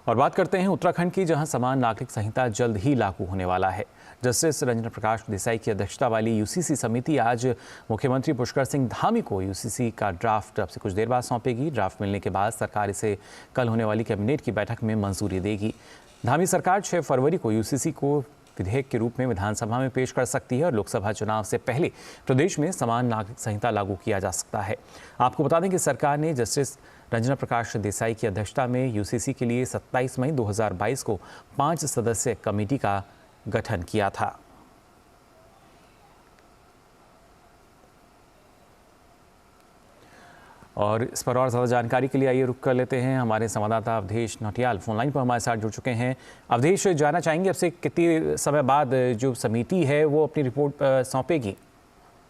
और बात करते हैं उत्तराखंड की, जहां समान नागरिक संहिता जल्द ही लागू होने वाला है। जस्टिस रंजना प्रकाश देसाई की अध्यक्षता वाली यूसीसी समिति आज मुख्यमंत्री पुष्कर सिंह धामी को यूसीसी का ड्राफ्ट अब से कुछ देर बाद सौंपेगी। ड्राफ्ट मिलने के बाद सरकार इसे कल होने वाली कैबिनेट की बैठक में मंजूरी देगी। धामी सरकार 6 फरवरी को यूसीसी को विधेयक के रूप में विधानसभा में पेश कर सकती है और लोकसभा चुनाव से पहले प्रदेश में समान नागरिक संहिता लागू किया जा सकता है। आपको बता दें कि सरकार ने जस्टिस रंजना प्रकाश देसाई की अध्यक्षता में यूसीसी के लिए 27 मई 2022 को 5 सदस्यीय कमेटी का गठन किया था। और इस पर और ज़्यादा जानकारी के लिए आइए रुक कर लेते हैं। हमारे संवाददाता अवधेश नौटियाल फोनलाइन पर हमारे साथ जुड़ चुके हैं। अवधेश, जानना चाहेंगे आपसे कितनी समय बाद जो समिति है वो अपनी रिपोर्ट सौंपेगी?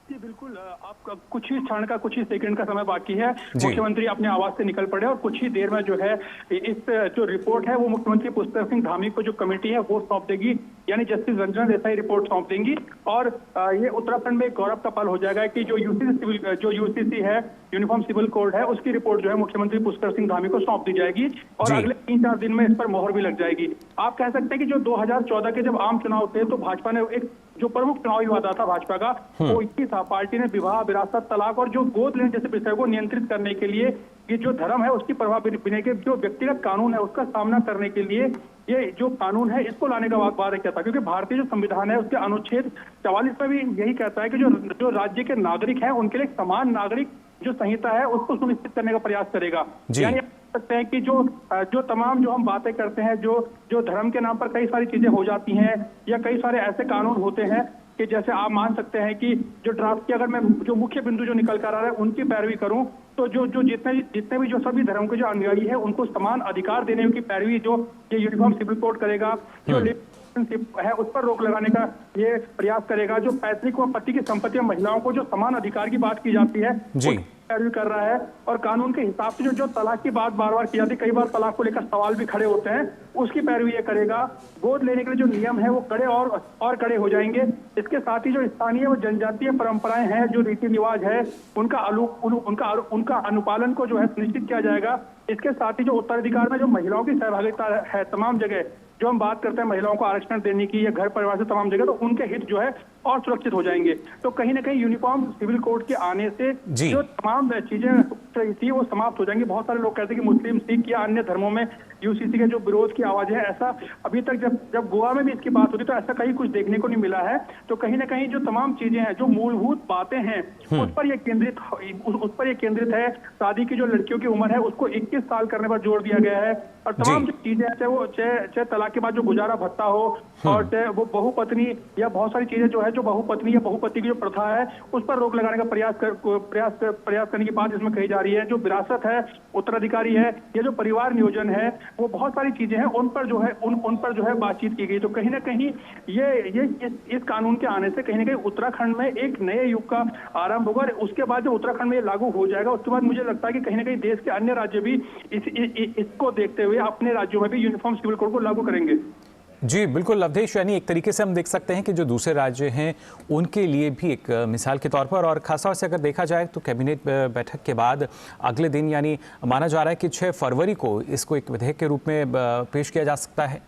जी बिल्कुल, आप कुछ ही क्षण का, कुछ ही सेकंड का समय बाकी है। मुख्यमंत्री अपने आवास से निकल पड़े और कुछ ही देर में जो है इस जो रिपोर्ट है वो मुख्यमंत्री पुष्कर सिंह धामी को जो कमेटी है वो सौंप देगी, यानी जस्टिस रंजना देसाई रिपोर्ट सौंप देंगी। और ये उत्तराखंड में एक गौरव का पल हो जाएगा कि जो यूसीसी है, यूनिफॉर्म सिविल कोड है, उसकी रिपोर्ट जो है मुख्यमंत्री पुष्कर सिंह धामी को सौंप दी जाएगी और अगले 3-4 दिन में इस पर मोहर भी लग जाएगी। आप कह सकते हैं कि जो 2014 के जब आम चुनाव थे तो भाजपा ने एक जो प्रमुख चुनावी वादा था भाजपा का वो इसी था। पार्टी ने विवाह, विरासत, तलाक और जो गोद लेने जैसे विषय को नियंत्रित करने के लिए ये जो धर्म है उसकी प्रभाव बिना के जो व्यक्तिगत कानून है उसका सामना करने के लिए ये जो कानून है इसको लाने का वादा किया था। क्योंकि भारतीय जो संविधान है उसके अनुच्छेद 44 में भी यही कहता है कि जो राज्य के नागरिक हैं उनके लिए समान नागरिक जो संहिता है उसको सुनिश्चित करने का प्रयास करेगा। यानी सकते हैं कि जो तमाम जो हम बातें करते हैं, जो धर्म के नाम पर कई सारी चीजें हो जाती हैं या कई सारे ऐसे कानून होते हैं कि जैसे आप मान सकते हैं कि जो ड्राफ्ट की अगर मैं जो मुख्य बिंदु जो निकल कर आ रहा है उनकी पैरवी करूं तो जो जितने भी जो सभी धर्म के जो अनुयायी है उनको समान अधिकार देने की पैरवी जो ये यूनिफॉर्म सिविल कोड करेगा, जो है उस पर रोक लगाने का ये प्रयास करेगा, जो पैतृक व पति की संपत्ति महिलाओं को जो समान अधिकार की बात की जाती है पैरवी कर रहा है। और कानून के हिसाब से जो तलाक की बात बार बार की जाती है, कई बार तलाक को लेकर सवाल भी खड़े होते हैं, उसकी पैरवी ये करेगा। गोद लेने के लिए जो नियम है वो कड़े और कड़े हो जाएंगे। इसके साथ ही जो स्थानीय व जनजातीय परंपराएं हैं, जो रीति रिवाज है, उनका अनुपालन को जो है सुनिश्चित किया जाएगा। इसके साथ ही जो उत्तराधिकार में जो महिलाओं की सहभागिता है तमाम जगह, जो हम बात करते हैं महिलाओं को आरक्षण देने की या घर परिवार से तमाम जगह, तो उनके हित जो है और सुरक्षित हो जाएंगे। तो कहीं ना कहीं यूनिफॉर्म सिविल कोड के आने से जो तमाम चीजें थी वो समाप्त हो जाएंगी। बहुत सारे लोग कहते हैं कि मुस्लिम, सिख या अन्य धर्मों में यूसीसी के जो विरोध की आवाज है, ऐसा अभी तक जब गोवा में भी इसकी बात होती तो ऐसा कहीं कुछ देखने को नहीं मिला है। तो कहीं ना कहीं जो तमाम चीजें हैं, जो मूलभूत बातें हैं, उस पर यह केंद्रित है। शादी की जो लड़कियों की उम्र है उसको 21 साल करने पर जोर दिया गया है। और तमाम जो चीजें चाहे वो चाहे तलाक के बाद जो गुजारा भत्ता हो और चाहे वो बहुपत्नी या बहुत सारी चीजें जो है, जो बहुपत्नी या बहुपति की जो प्रथा है उस पर रोक लगाने का प्रयास करने की बात इसमें कही जा रही है। जो विरासत है, उत्तराधिकारी है, ये जो परिवार नियोजन है, वो बहुत सारी चीजें हैं उन पर जो है बातचीत की गई। तो कहीं ना कहीं इस कानून के आने से कहीं ना कहीं उत्तराखंड में एक नए युग का आरंभ होगा। और उसके बाद जब उत्तराखंड में ये लागू हो जाएगा उसके बाद मुझे लगता है कि कहीं ना कहीं देश के अन्य राज्य भी इसको देखते हुए अपने राज्यों में भी यूनिफॉर्म सिविल कोड को लागू करेंगे। जी बिल्कुल अवधेश, यानी एक तरीके से हम देख सकते हैं कि जो दूसरे राज्य हैं उनके लिए भी एक मिसाल के तौर पर, और खासतौर से अगर देखा जाए तो कैबिनेट बैठक के बाद अगले दिन यानी माना जा रहा है कि 6 फरवरी को इसको एक विधेयक के रूप में पेश किया जा सकता है।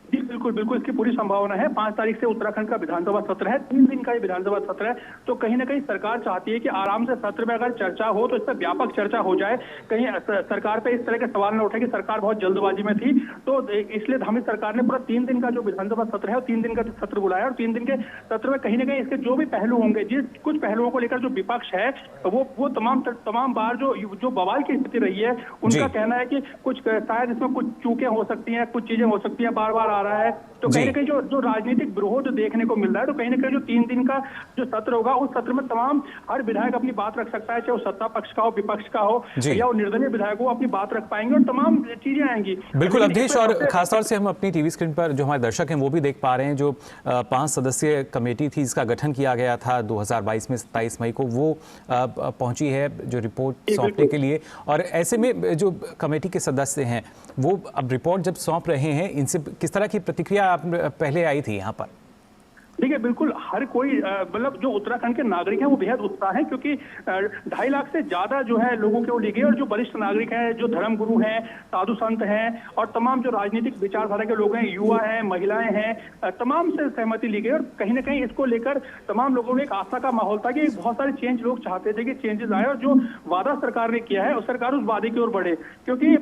जी बिल्कुल इसकी पूरी संभावना है। 5 तारीख से उत्तराखंड का विधानसभा सत्र है, 3 दिन का ये विधानसभा सत्र है। तो कहीं ना कहीं सरकार चाहती है कि आराम से सत्र में अगर चर्चा हो तो इस पर व्यापक चर्चा हो जाए, कहीं सरकार पे इस तरह के सवाल न उठे कि सरकार बहुत जल्दबाजी में थी। तो इसलिए धामी सरकार ने पूरा 3 दिन का जो विधानसभा सत्र है, 3 दिन का सत्र बुलाया और 3 दिन के सत्र में कहीं ना कहीं इसके जो भी पहलू होंगे, कुछ पहलुओं को लेकर जो विपक्ष है वो तमाम बार जो बवाल की स्थिति रही है, उनका कहना है कि कुछ शायद इसमें कुछ चूकें हो सकती हैं, कुछ चीजें हो सकती हैं, बार बार आ रहा है। तो कहीं ना कहीं जो राजनीतिक विरोध देखने को मिल रहा है, तो कहीं ना कहीं जो 3 दिन का जो सत्र होगा उस सत्र में तमाम हर विधायक अपनी बात रख सकता है, चाहे वो सत्ता पक्ष का हो, विपक्ष का हो या वो निर्दलीय विधायक हो, अपनी बात रख पाएंगे और तमाम चीजें आएंगी। बिल्कुल अवधेश, और खासतौर से हम अपनी टीवी स्क्रीन पर जो हमारे दर्शक हैं वो भी देख पा रहे हैं, जो 5 सदस्यीय कमेटी थी जिसका गठन किया गया था 2022 में 27 मई को, वो पहुंची है जो रिपोर्ट सौंपने के लिए। और ऐसे में जो कमेटी के सदस्य हैं वो अब रिपोर्ट जब सौंप रहे हैं, इनसे किस तरह की प्रतिक्रिया पहले आई थी यहाँ पर? देखिए बिल्कुल हर कोई मतलब जो उत्तराखंड के नागरिक हैं वो बेहद उत्साह हैं, क्योंकि 2.5 लाख से ज्यादा जो है लोगों के वो ली गई, और जो वरिष्ठ नागरिक हैं, जो धर्मगुरु हैं, साधु संत हैं और तमाम जो राजनीतिक विचारधारा के लोग हैं, युवा हैं, महिलाएं हैं, तमाम से सहमति ली गई। और कहीं ना कहीं इसको लेकर तमाम लोगों में एक आस्था का माहौल था कि बहुत सारे चेंज लोग चाहते थे कि चेंजेस आए, और जो वादा सरकार ने किया है उस सरकार उस वादे की ओर बढ़े। क्योंकि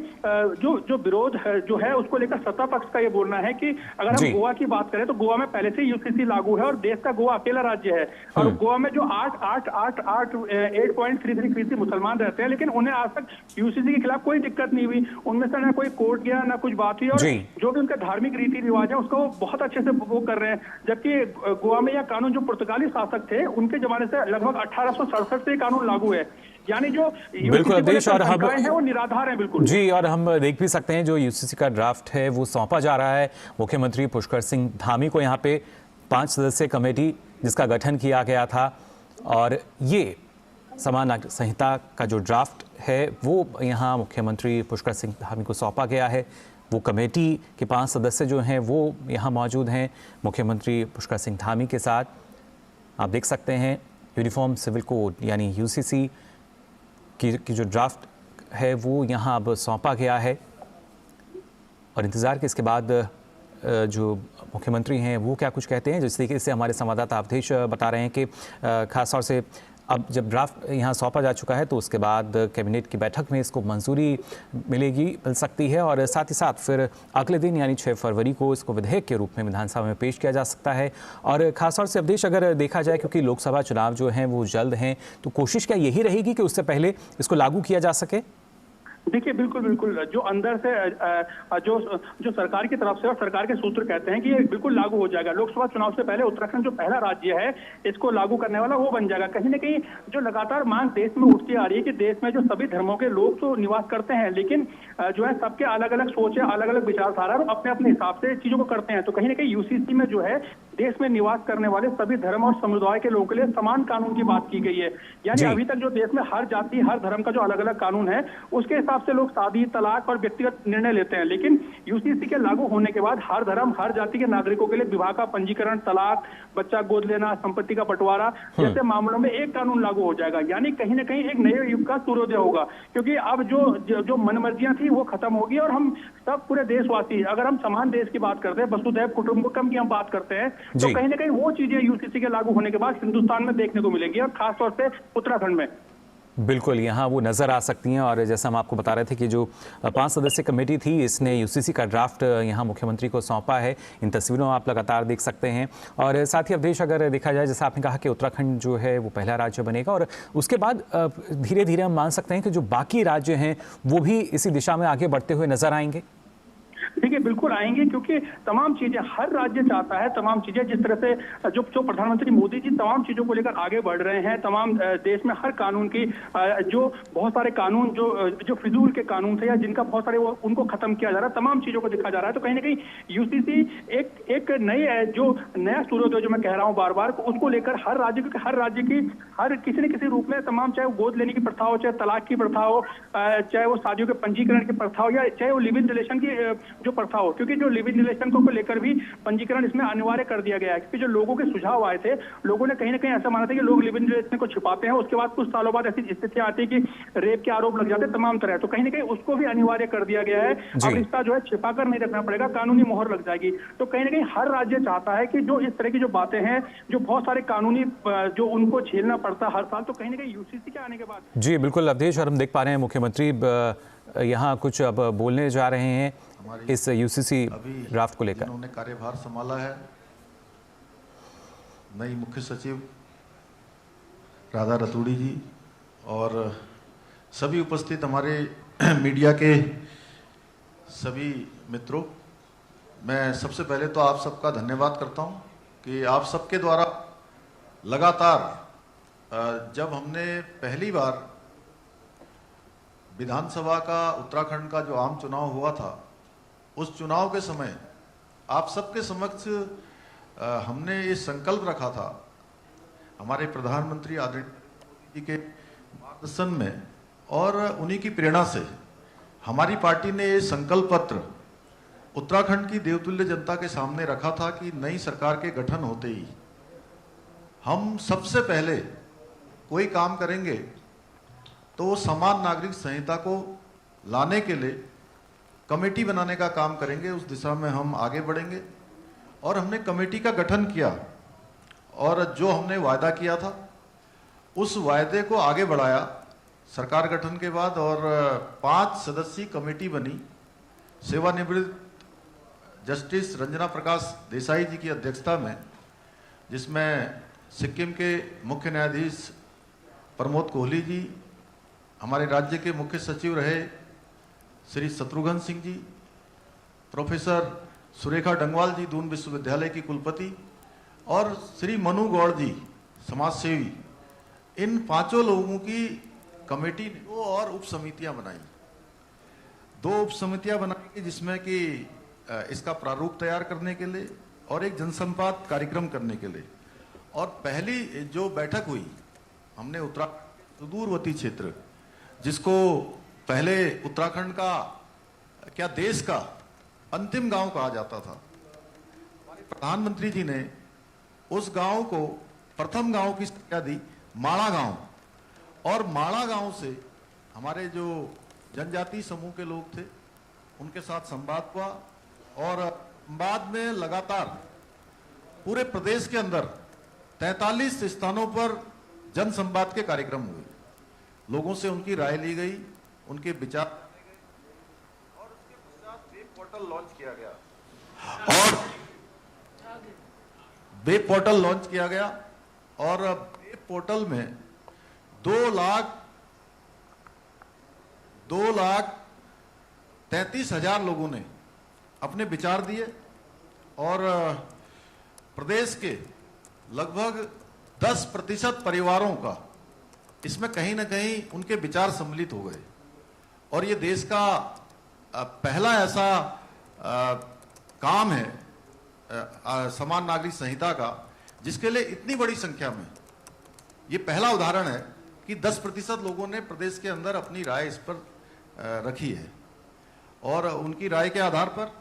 जो विरोध जो है उसको लेकर सत्ता पक्ष का ये बोलना है कि अगर हम गोवा की बात करें तो गोवा में पहले से यूसीसी लागू है और देश का गोवा अकेला राज्य है, और गोवा में जो 8.33% मुसलमान रहते हैं, लेकिन उन्हें आज तक यूसीसी के खिलाफ कोई दिक्कत नहीं हुई। उनमें से ना कोई कोर्ट गया ना कुछ बात हुई, और जो भी उनका धार्मिक रीति रिवाज है उसको वो बहुत अच्छे से वो कर रहे हैं। जबकि गोवा में यह कानून जो पुर्तगाली शासक थे उनके जमाने से लगभग 1867 से कानून लागू है, यानी जो बिल्कुल अवधेश, और हम है वो निराधार है बिल्कुल जी। और हम देख भी सकते हैं जो यूसीसी का ड्राफ्ट है वो सौंपा जा रहा है मुख्यमंत्री पुष्कर सिंह धामी को। यहाँ पे 5 सदस्यीय कमेटी जिसका गठन किया गया था, और ये समान नागरिक संहिता का जो ड्राफ्ट है वो यहाँ मुख्यमंत्री पुष्कर सिंह धामी को सौंपा गया है। वो कमेटी के 5 सदस्य जो हैं वो यहाँ मौजूद हैं मुख्यमंत्री पुष्कर सिंह धामी के साथ। आप देख सकते हैं यूनिफॉर्म सिविल कोड यानी यूसीसी की जो ड्राफ्ट है वो यहाँ अब सौंपा गया है, और इंतज़ार के इसके बाद जो मुख्यमंत्री हैं वो क्या कुछ कहते हैं। जिस तरीके से हमारे संवाददाता अवधेश बता रहे हैं कि खास तौर से अब जब ड्राफ्ट यहाँ सौंपा जा चुका है तो उसके बाद कैबिनेट की बैठक में इसको मंजूरी मिल सकती है, और साथ ही साथ फिर अगले दिन यानी 6 फरवरी को इसको विधेयक के रूप में विधानसभा में पेश किया जा सकता है। और खासतौर से अवधेश अगर देखा जाए, क्योंकि लोकसभा चुनाव जो हैं वो जल्द हैं, तो कोशिश क्या यही रहेगी कि उससे पहले इसको लागू किया जा सके? देखिए बिल्कुल जो अंदर से जो सरकार की तरफ से और सरकार के सूत्र कहते हैं कि ये बिल्कुल लागू हो जाएगा। लोकसभा चुनाव से पहले उत्तराखंड जो पहला राज्य है इसको लागू करने वाला वो बन जाएगा। कहीं ना कहीं जो लगातार मांग देश में उठती आ रही है कि देश में जो सभी धर्मों के लोग तो निवास करते हैं, लेकिन जो है सबके अलग अलग सोच है, अलग अलग विचारधारा, और अपने अपने हिसाब से चीजों को करते हैं। तो कहीं ना कहीं यूसीसी में जो है देश में निवास करने वाले सभी धर्म और समुदाय के लोगों के लिए समान कानून की बात की गई है। यानी अभी तक जो देश में हर जाति हर धर्म का जो अलग अलग कानून है उसके हिसाब से लोग शादी, तलाक और व्यक्तिगत निर्णय लेते हैं, लेकिन यूसीसी के लागू होने के बाद हर धर्म हर जाति के नागरिकों के लिए विवाह का पंजीकरण, तलाक, बच्चा गोद लेना, संपत्ति का बंटवारा जैसे मामलों में एक कानून लागू हो जाएगा। यानी कहीं ना कहीं एक नए युग का सूर्योदय होगा, क्योंकि अब जो मनमर्जियां थी वो खत्म होगी, और हम सब पूरे देशवासी, अगर हम समान देश की बात करते हैं, वसुधैव कुटुंबकम की हम बात करते हैं, तो कहीं ना कहीं वो चीजें यूसीसी के लागू होने के बाद हिंदुस्तान में देखने को मिलेगी, और खासतौर से उत्तराखंड में बिल्कुल यहाँ वो नज़र आ सकती हैं। और जैसा हम आपको बता रहे थे कि जो 5 सदस्यीय कमेटी थी इसने यूसीसी का ड्राफ्ट यहाँ मुख्यमंत्री को सौंपा है। इन तस्वीरों में आप लगातार देख सकते हैं। और साथ ही अवधेश अगर देखा जाए, जैसा आपने कहा कि उत्तराखंड जो है वो पहला राज्य बनेगा, और उसके बाद धीरे धीरे हम मान सकते हैं कि जो बाकी राज्य हैं वो भी इसी दिशा में आगे बढ़ते हुए नजर आएंगे। देखिए बिल्कुल आएंगे, क्योंकि तमाम चीजें हर राज्य चाहता है, तमाम चीजें जिस तरह से जो प्रधानमंत्री मोदी जी तमाम चीजों को लेकर आगे बढ़ रहे हैं, तमाम देश में हर कानून की जो बहुत सारे कानून जो फिजूल के कानून थे या जिनका बहुत सारे उनको खत्म किया जा रहा है, तमाम चीजों को देखा जा रहा है। तो कहीं ना कहीं यूसीसी एक नई जो नया सूर्योदय जो मैं कह रहा हूँ बार बार उसको लेकर हर राज्य की हर किसी न किसी रूप में तमाम, चाहे वो गोद लेने की प्रथा हो, चाहे तलाक की प्रथा हो, चाहे वो शादियों के पंजीकरण की प्रथा हो, या चाहे वो लिव इन रिलेशन की जो प्रथा हो, क्योंकि जो लिव इन रिलेशन को लेकर भी पंजीकरण इसमें अनिवार्य कर दिया गया है। क्योंकि जो लोगों के सुझाव आए थे, लोगों ने कहीं ना कहीं ऐसा माना था कि लोग लिव इन रिलेशन को छिपाते हैं, उसके बाद कुछ सालों बाद ऐसी स्थितियां आती है कि रेप के आरोप लग जाते हैं तमाम तरह, तो कहीं ना कहीं उसको भी अनिवार्य कर दिया गया है। अब रिश्ता जो है छिपाकर नहीं रखना पड़ेगा, कानूनी मोहर लग जाएगी। तो कहीं ना कहीं हर राज्य चाहता है कि जो इस तरह की जो बातें हैं, जो बहुत सारे कानूनी जो उनको झेलना पड़ता है हर साल, तो कहीं ना कहीं यूसीसी के आने के बाद। जी बिल्कुल अवधेश, और हम देख पा रहे हैं मुख्यमंत्री यहाँ कुछ अब बोलने जा रहे हैं इस यूसीसी ड्राफ्ट को लेकर। उन्होंने कार्यभार संभाला है, नई मुख्य सचिव राधा रतूड़ी जी और सभी उपस्थित हमारे मीडिया के सभी मित्रों, मैं सबसे पहले तो आप सबका धन्यवाद करता हूं कि आप सबके द्वारा लगातार जब हमने पहली बार विधानसभा का उत्तराखंड का जो आम चुनाव हुआ था, उस चुनाव के समय आप सबके समक्ष हमने ये संकल्प रखा था, हमारे प्रधानमंत्री आदरणीय जी के मार्गदर्शन में और उन्हीं की प्रेरणा से हमारी पार्टी ने ये संकल्प पत्र उत्तराखंड की देवतुल्य जनता के सामने रखा था कि नई सरकार के गठन होते ही हम सबसे पहले कोई काम करेंगे तो वो समान नागरिक संहिता को लाने के लिए कमेटी बनाने का काम करेंगे। उस दिशा में हम आगे बढ़ेंगे और हमने कमेटी का गठन किया और जो हमने वायदा किया था उस वायदे को आगे बढ़ाया सरकार गठन के बाद, और 5 सदस्यीय कमेटी बनी सेवानिवृत्त जस्टिस रंजना प्रकाश देसाई जी की अध्यक्षता में, जिसमें सिक्किम के मुख्य न्यायाधीश प्रमोद कोहली जी, हमारे राज्य के मुख्य सचिव रहे श्री शत्रुघ्न सिंह जी, प्रोफेसर सुरेखा डंगवाल जी दून विश्वविद्यालय की कुलपति, और श्री मनु गौड़ जी समाजसेवी, इन 5 लोगों की कमेटी ने 2 और उप समितियां बनाई। 2 उप समितियां बनाई जिसमें कि इसका प्रारूप तैयार करने के लिए और एक जनसंवाद कार्यक्रम करने के लिए। और पहली जो बैठक हुई, हमने उत्तराखंड सुदूरवर्ती क्षेत्र, जिसको पहले उत्तराखंड का क्या देश का अंतिम गांव कहा जाता था, हमारे प्रधानमंत्री जी ने उस गांव को प्रथम गांव की संज्ञा दी माड़ा गांव, और माड़ा गांव से हमारे जो जनजातीय समूह के लोग थे उनके साथ संवाद हुआ, और बाद में लगातार पूरे प्रदेश के अंदर 43 स्थानों पर जन संवाद के कार्यक्रम हुए। लोगों से उनकी राय ली गई, उनके विचार, और उसके पश्चात वेब पोर्टल लॉन्च किया गया, और वेब पोर्टल लॉन्च किया गया, और वेब पोर्टल में 2,33,000 लोगों ने अपने विचार दिए, और प्रदेश के लगभग 10% परिवारों का इसमें कहीं ना कहीं उनके विचार सम्मिलित हो गए। और ये देश का पहला ऐसा काम है समान नागरिक संहिता का, जिसके लिए इतनी बड़ी संख्या में, ये पहला उदाहरण है कि 10% लोगों ने प्रदेश के अंदर अपनी राय इस पर रखी है, और उनकी राय के आधार पर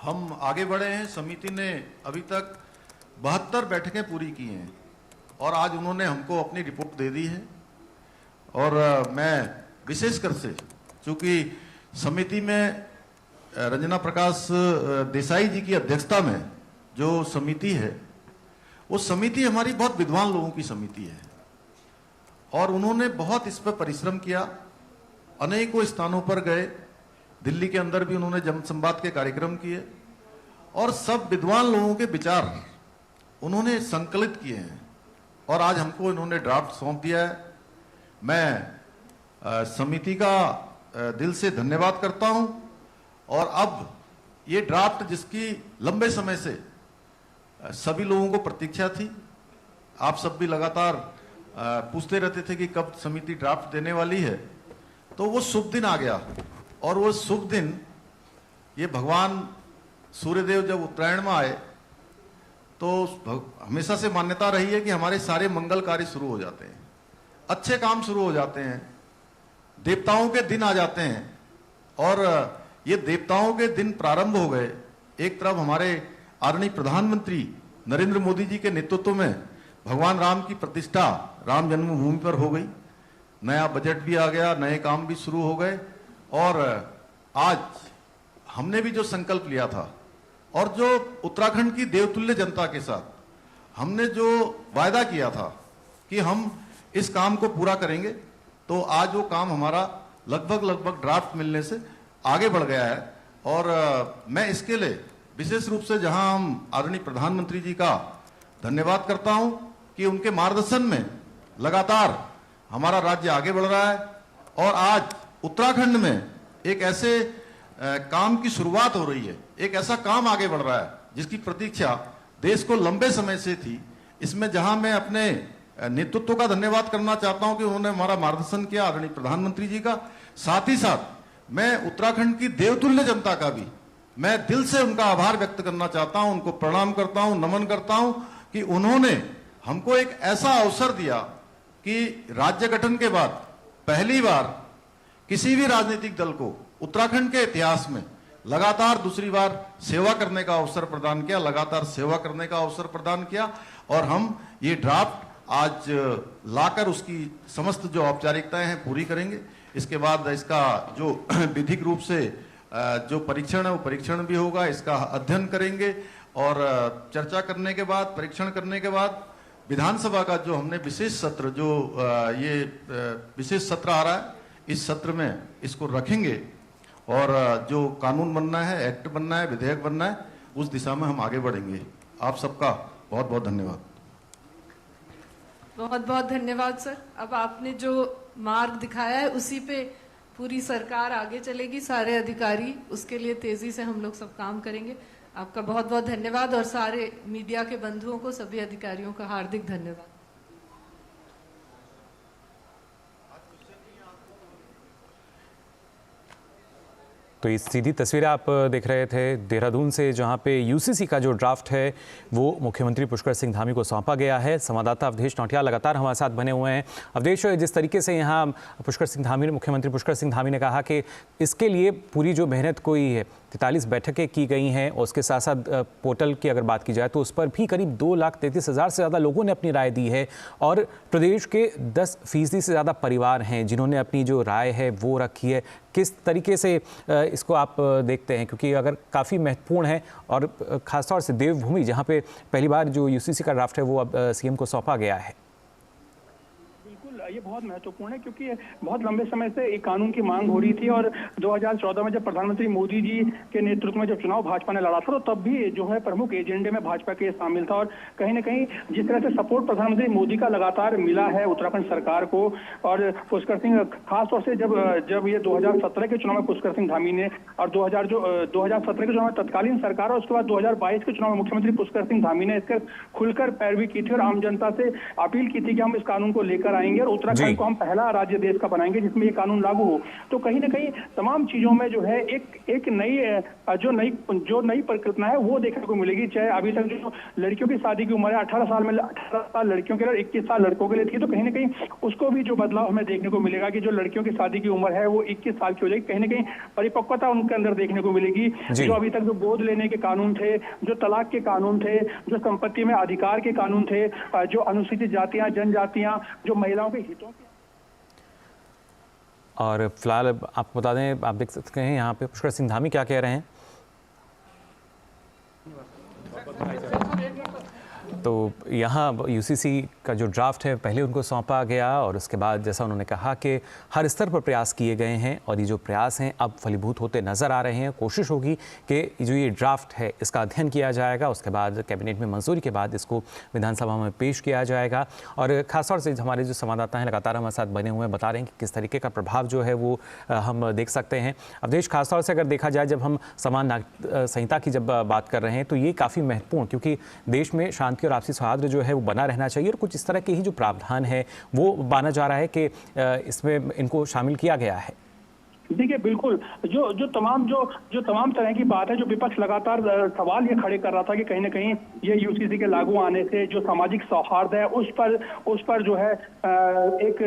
हम आगे बढ़े हैं। समिति ने अभी तक 72 बैठकें पूरी की हैं, और आज उन्होंने हमको अपनी रिपोर्ट दे दी है। और मैं विशेषकर से, चूंकि समिति में रंजना प्रकाश देसाई जी की अध्यक्षता में जो समिति है, वो समिति हमारी बहुत विद्वान लोगों की समिति है, और उन्होंने बहुत इस पर परिश्रम किया। अनेकों स्थानों पर गए, दिल्ली के अंदर भी उन्होंने जनसंवाद के कार्यक्रम किए, और सब विद्वान लोगों के विचार उन्होंने संकलित किए हैं, और आज हमको इन्होंने ड्राफ्ट सौंप दिया है। मैं समिति का दिल से धन्यवाद करता हूं, और अब ये ड्राफ्ट, जिसकी लंबे समय से सभी लोगों को प्रतीक्षा थी, आप सब भी लगातार पूछते रहते थे कि कब समिति ड्राफ्ट देने वाली है, तो वो शुभ दिन आ गया। और वो शुभ दिन, ये भगवान सूर्यदेव जब उत्तरायण में आए, तो हमेशा से मान्यता रही है कि हमारे सारे मंगल कार्य शुरू हो जाते हैं, अच्छे काम शुरू हो जाते हैं, देवताओं के दिन आ जाते हैं। और ये देवताओं के दिन प्रारंभ हो गए। एक तरफ हमारे आदरणीय प्रधानमंत्री नरेंद्र मोदी जी के नेतृत्व में भगवान राम की प्रतिष्ठा राम जन्मभूमि पर हो गई, नया बजट भी आ गया, नए काम भी शुरू हो गए, और आज हमने भी जो संकल्प लिया था, और जो उत्तराखंड की देवतुल्य जनता के साथ हमने जो वायदा किया था कि हम इस काम को पूरा करेंगे, तो आज वो काम हमारा लगभग ड्राफ्ट मिलने से आगे बढ़ गया है। और मैं इसके लिए विशेष रूप से जहां हम आदरणीय प्रधानमंत्री जी का धन्यवाद करता हूं कि उनके मार्गदर्शन में लगातार हमारा राज्य आगे बढ़ रहा है, और आज उत्तराखंड में एक ऐसे काम की शुरुआत हो रही है, एक ऐसा काम आगे बढ़ रहा है जिसकी प्रतीक्षा देश को लंबे समय से थी। इसमें जहां मैं अपने नेतृत्व का धन्यवाद करना चाहता हूं कि उन्होंने हमारा मार्गदर्शन किया, आदरणीय प्रधानमंत्री जी का, साथ ही साथ मैं उत्तराखंड की देवतुल्य जनता का भी मैं दिल से उनका आभार व्यक्त करना चाहता हूं, उनको प्रणाम करता हूं, नमन करता हूं कि उन्होंने हमको एक ऐसा अवसर दिया कि राज्य गठन के बाद पहली बार किसी भी राजनीतिक दल को उत्तराखंड के इतिहास में लगातार दूसरी बार सेवा करने का अवसर प्रदान किया, लगातार सेवा करने का अवसर प्रदान किया, और हम ये ड्राफ्ट आज लाकर उसकी समस्त जो औपचारिकताएं हैं पूरी करेंगे। इसके बाद इसका जो विधिक रूप से जो परीक्षण है वो परीक्षण भी होगा, इसका अध्ययन करेंगे और चर्चा करने के बाद, परीक्षण करने के बाद विधानसभा का जो हमने विशेष सत्र, जो ये विशेष सत्र आ रहा है, इस सत्र में इसको रखेंगे और जो कानून बनना है, एक्ट बनना है, विधेयक बनना है, उस दिशा में हम आगे बढ़ेंगे। आप सबका बहुत बहुत धन्यवाद। बहुत बहुत धन्यवाद सर। अब आपने जो मार्ग दिखाया है उसी पे पूरी सरकार आगे चलेगी, सारे अधिकारी, उसके लिए तेजी से हम लोग सब काम करेंगे। आपका बहुत बहुत धन्यवाद और सारे मीडिया के बंधुओं को, सभी अधिकारियों का हार्दिक धन्यवाद। तो ये सीधी तस्वीर आप देख रहे थे देहरादून से, जहां पे यूसीसी का जो ड्राफ्ट है वो मुख्यमंत्री पुष्कर सिंह धामी को सौंपा गया है। संवाददाता अवधेश नौटियाल लगातार हमारे साथ बने हुए हैं। अवधेश, जिस तरीके से यहाँ मुख्यमंत्री पुष्कर सिंह धामी ने कहा कि इसके लिए पूरी जो मेहनत कोई है, 43 बैठकें की गई हैं और उसके साथ साथ पोर्टल की अगर बात की जाए तो उस पर भी करीब 2,33,000 से ज़्यादा लोगों ने अपनी राय दी है और प्रदेश के 10% से ज़्यादा परिवार हैं जिन्होंने अपनी जो राय है वो रखी है। किस तरीके से इसको आप देखते हैं, क्योंकि अगर काफ़ी महत्वपूर्ण है और ख़ासतौर से देवभूमि जहाँ पे पहली बार जो यूसीसी का ड्राफ्ट है वो अब सीएम को सौंपा गया है? ये बहुत महत्वपूर्ण है क्योंकि बहुत लंबे समय से एक कानून की मांग हो रही थी और 2014 में जब प्रधानमंत्री मोदी जी के नेतृत्व में जब चुनाव भाजपा ने लड़ा था तो तब भी जो है प्रमुख एजेंडे में भाजपा के शामिल था और कहीं ना कहीं जिस तरह से सपोर्ट प्रधानमंत्री मोदी का लगातार मिला है उत्तराखंड सरकार को और पुष्कर सिंह, खासतौर से जब ये 2017 के चुनाव में पुष्कर सिंह धामी ने और 2017 के चुनाव में तत्कालीन सरकार और उसके बाद 2022 के चुनाव में मुख्यमंत्री पुष्कर सिंह धामी ने इसकर खुलकर पैरवी की थी और आम जनता से अपील की थी कि हम इस कानून को लेकर आएंगे और उत्तराखंड को हम पहला राज्य देश का बनाएंगे जिसमें ये कानून लागू हो। तो कहीं ना कहीं तमाम चीजों में जो है एक नई परिकल्पना है वो देखने को मिलेगी। चाहे अभी तक जो लड़कियों की शादी की उम्र है 18 साल लड़कियों के लिए 21 साल लड़कों के लिए थी, तो कहीं ना कहीं उसको भी जो बदलाव हमें देखने को मिलेगा कि जो लड़कियों की शादी की उम्र है वो 21 साल की हो जाएगी। कहीं ना कहीं परिपक्वता उनके अंदर देखने को मिलेगी। जो अभी तक जो गोद लेने के कानून थे, जो तलाक के कानून थे, जो संपत्ति में अधिकार के कानून थे, जो अनुसूचित जातियां, जनजातियां, जो महिलाओं के हितों के। और फिलहाल आपको बता दें, आप देख सकते हैं यहाँ पे पुष्कर सिंह धामी क्या कह रहे हैं। तो यहाँ यूसीसी का जो ड्राफ्ट है पहले उनको सौंपा गया और उसके बाद जैसा उन्होंने कहा कि हर स्तर पर प्रयास किए गए हैं और ये जो प्रयास हैं अब फलीभूत होते नज़र आ रहे हैं। कोशिश होगी कि जो ये ड्राफ्ट है इसका अध्ययन किया जाएगा, उसके बाद कैबिनेट में मंजूरी के बाद इसको विधानसभा में पेश किया जाएगा। और ख़ासतौर से हमारे जो संवाददाता हैं लगातार हमारे साथ बने हुए हैं, बता रहे हैं कि किस तरीके का प्रभाव जो है वो हम देख सकते हैं। अवधेश, खासतौर से अगर देखा जाए जब हम समान नागरिक संहिता की जब बात कर रहे हैं तो ये काफ़ी महत्वपूर्ण, क्योंकि देश में शांति और आपसी सौहार्द जो है वो बना रहना चाहिए और कुछ इस तरह के ही जो प्रावधान है वो माना जा रहा है कि इसमें इनको शामिल किया गया है। देखिए, बिल्कुल जो तमाम तरह की बात है, जो विपक्ष लगातार सवाल ये खड़े कर रहा था कि कहीं ना कहीं ये यूसीसी के लागू आने से जो सामाजिक सौहार्द है उस पर जो है एक